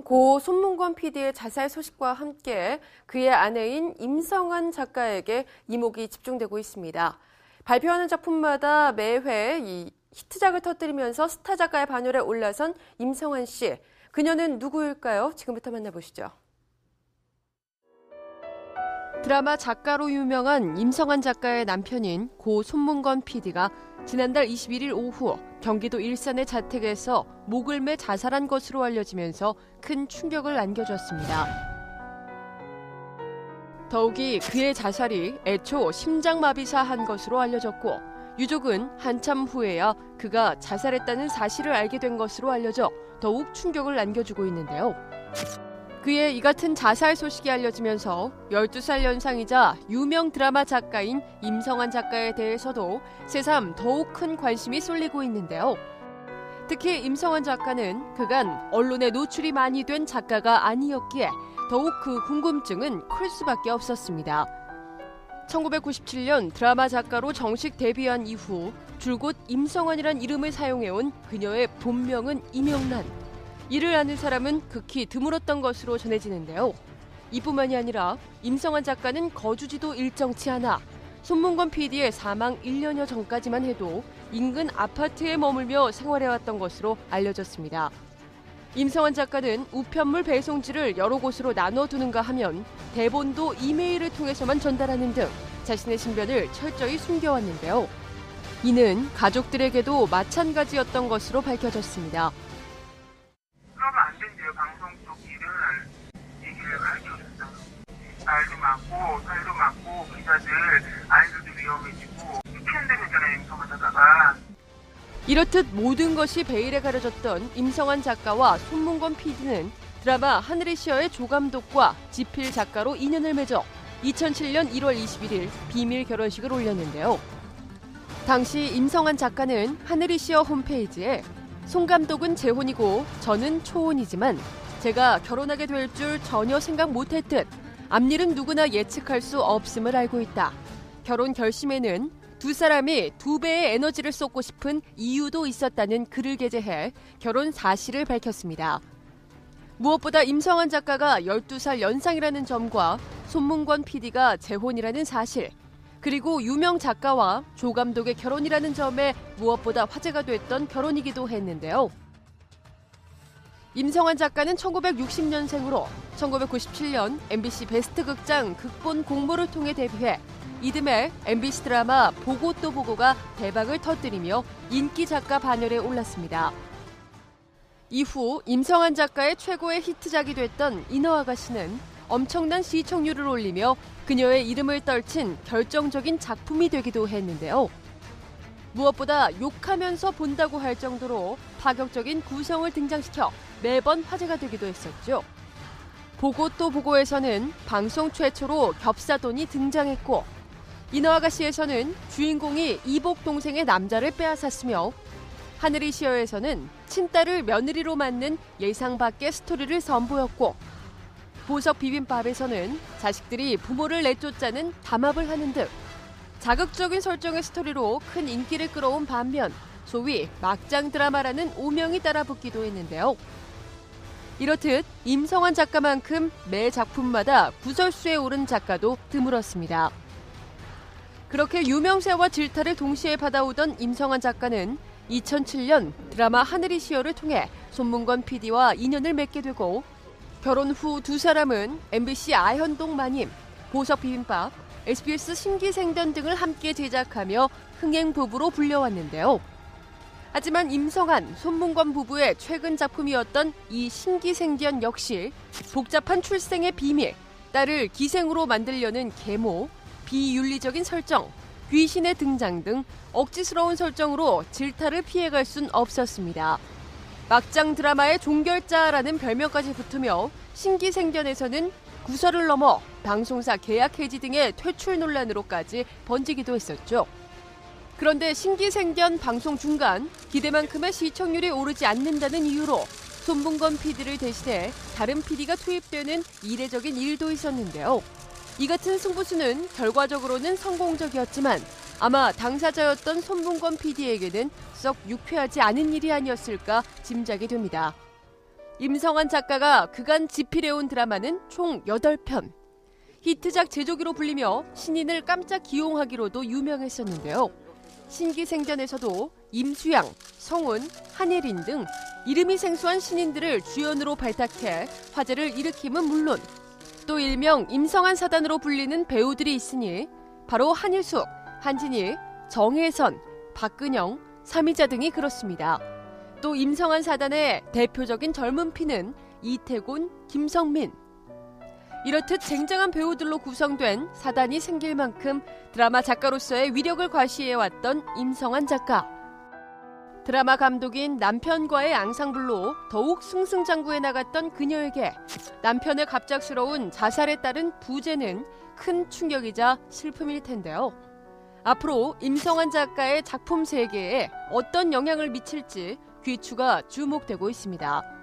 고 손문권 PD의 자살 소식과 함께 그의 아내인 임성환 작가에게 이목이 집중되고 있습니다. 발표하는 작품마다 매회 이 히트작을 터뜨리면서 스타 작가의 반열에 올라선 임성환 씨. 그녀는 누구일까요? 지금부터 만나보시죠. 드라마 작가로 유명한 임성환 작가의 남편인 고 손문권 PD가 지난달 21일 오후 경기도 일산의 자택에서 목을 매 자살한 것으로 알려지면서 큰 충격을 안겨줬습니다. 더욱이 그의 자살이 애초 심장마비사 한 것으로 알려졌고 유족은 한참 후에야 그가 자살했다는 사실을 알게 된 것으로 알려져 더욱 충격을 안겨주고 있는데요. 그의 이 같은 자살 소식이 알려지면서 12살 연상이자 유명 드라마 작가인 임성환 작가에 대해서도 새삼 더욱 큰 관심이 쏠리고 있는데요. 특히 임성환 작가는 그간 언론에 노출이 많이 된 작가가 아니었기에 더욱 그 궁금증은 클 수밖에 없었습니다. 1997년 드라마 작가로 정식 데뷔한 이후 줄곧 임성환이란 이름을 사용해온 그녀의 본명은 임영란. 이를 아는 사람은 극히 드물었던 것으로 전해지는데요. 이뿐만이 아니라 임성환 작가는 거주지도 일정치 않아 손문권 PD의 사망 1년여 전까지만 해도 인근 아파트에 머물며 생활해왔던 것으로 알려졌습니다. 임성환 작가는 우편물 배송지를 여러 곳으로 나눠두는가 하면 대본도 이메일을 통해서만 전달하는 등 자신의 신변을 철저히 숨겨왔는데요. 이는 가족들에게도 마찬가지였던 것으로 밝혀졌습니다. 그러면 안 된대요. 방송 쪽 일은 얘기를 가르쳐줬어요. 말도 많고 살도 많고 기자들 아이들도 위험해지고 피해되고 있잖아요. 임성환 작가가. 이렇듯 모든 것이 베일에 가려졌던 임성환 작가와 손문권 PD는 드라마 하늘의 시여의 조감독과 지필 작가로 인연을 맺어 2007년 1월 21일 비밀 결혼식을 올렸는데요. 당시 임성환 작가는 하늘의 시여 홈페이지에 송 감독은 재혼이고 저는 초혼이지만 제가 결혼하게 될 줄 전혀 생각 못했듯 앞일은 누구나 예측할 수 없음을 알고 있다. 결혼 결심에는 두 사람이 2배의 에너지를 쏟고 싶은 이유도 있었다는 글을 게재해 결혼 사실을 밝혔습니다. 무엇보다 임성환 작가가 12살 연상이라는 점과 손문권 PD가 재혼이라는 사실, 그리고 유명 작가와 조 감독의 결혼이라는 점에 무엇보다 화제가 됐던 결혼이기도 했는데요. 임성환 작가는 1960년생으로 1997년 MBC 베스트 극장 극본 공모를 통해 데뷔해 이듬해 MBC 드라마 보고 또 보고가 대박을 터뜨리며 인기 작가 반열에 올랐습니다. 이후 임성환 작가의 최고의 히트작이 됐던 인어아가씨는 엄청난 시청률을 올리며 그녀의 이름을 떨친 결정적인 작품이 되기도 했는데요. 무엇보다 욕하면서 본다고 할 정도로 파격적인 구성을 등장시켜 매번 화제가 되기도 했었죠. 보고 또 보고에서는 방송 최초로 겹사돈이 등장했고 인어아가씨에서는 주인공이 이복 동생의 남자를 빼앗았으며 하늘의 시여에서는 친딸을 며느리로 맞는 예상 밖의 스토리를 선보였고 보석 비빔밥에서는 자식들이 부모를 내쫓자는 담합을 하는 등 자극적인 설정의 스토리로 큰 인기를 끌어온 반면 소위 막장 드라마라는 오명이 따라붙기도 했는데요. 이렇듯 임성환 작가만큼 매 작품마다 구설수에 오른 작가도 드물었습니다. 그렇게 유명세와 질타를 동시에 받아오던 임성환 작가는 2007년 드라마 하늘의 시여를 통해 손문권 PD와 인연을 맺게 되고 결혼 후 두 사람은 MBC 아현동 마님, 보석 비빔밥, SBS 신기생전 등을 함께 제작하며 흥행부부로 불려왔는데요. 하지만 임성환, 손문권 부부의 최근 작품이었던 이 신기생전 역시 복잡한 출생의 비밀, 딸을 기생으로 만들려는 계모, 비윤리적인 설정, 귀신의 등장 등 억지스러운 설정으로 질타를 피해갈 순 없었습니다. 막장 드라마의 종결자라는 별명까지 붙으며 신기생전에서는 구설을 넘어 방송사 계약 해지 등의 퇴출 논란으로까지 번지기도 했었죠. 그런데 신기생전 방송 중간 기대만큼의 시청률이 오르지 않는다는 이유로 손문권 PD를 대신해 다른 PD가 투입되는 이례적인 일도 있었는데요. 이 같은 승부수는 결과적으로는 성공적이었지만 아마 당사자였던 손문권 PD에게는 썩 유쾌하지 않은 일이 아니었을까 짐작이 됩니다. 임성환 작가가 그간 집필해온 드라마는 총 8편. 히트작 제조기로 불리며 신인을 깜짝 기용하기로도 유명했었는데요. 신기생전에서도 임수양, 성훈, 한예린 등 이름이 생소한 신인들을 주연으로 발탁해 화제를 일으킴은 물론 또 일명 임성환 사단으로 불리는 배우들이 있으니 바로 한유숙, 한진희, 정혜선, 박근영, 삼희자 등이 그렇습니다. 또 임성환 사단의 대표적인 젊은 피는 이태곤, 김성민. 이렇듯 쟁쟁한 배우들로 구성된 사단이 생길 만큼 드라마 작가로서의 위력을 과시해왔던 임성환 작가. 드라마 감독인 남편과의 앙상블로 더욱 승승장구해 나갔던 그녀에게 남편의 갑작스러운 자살에 따른 부재는 큰 충격이자 슬픔일 텐데요. 앞으로 임성환 작가의 작품 세계에 어떤 영향을 미칠지 귀추가 주목되고 있습니다.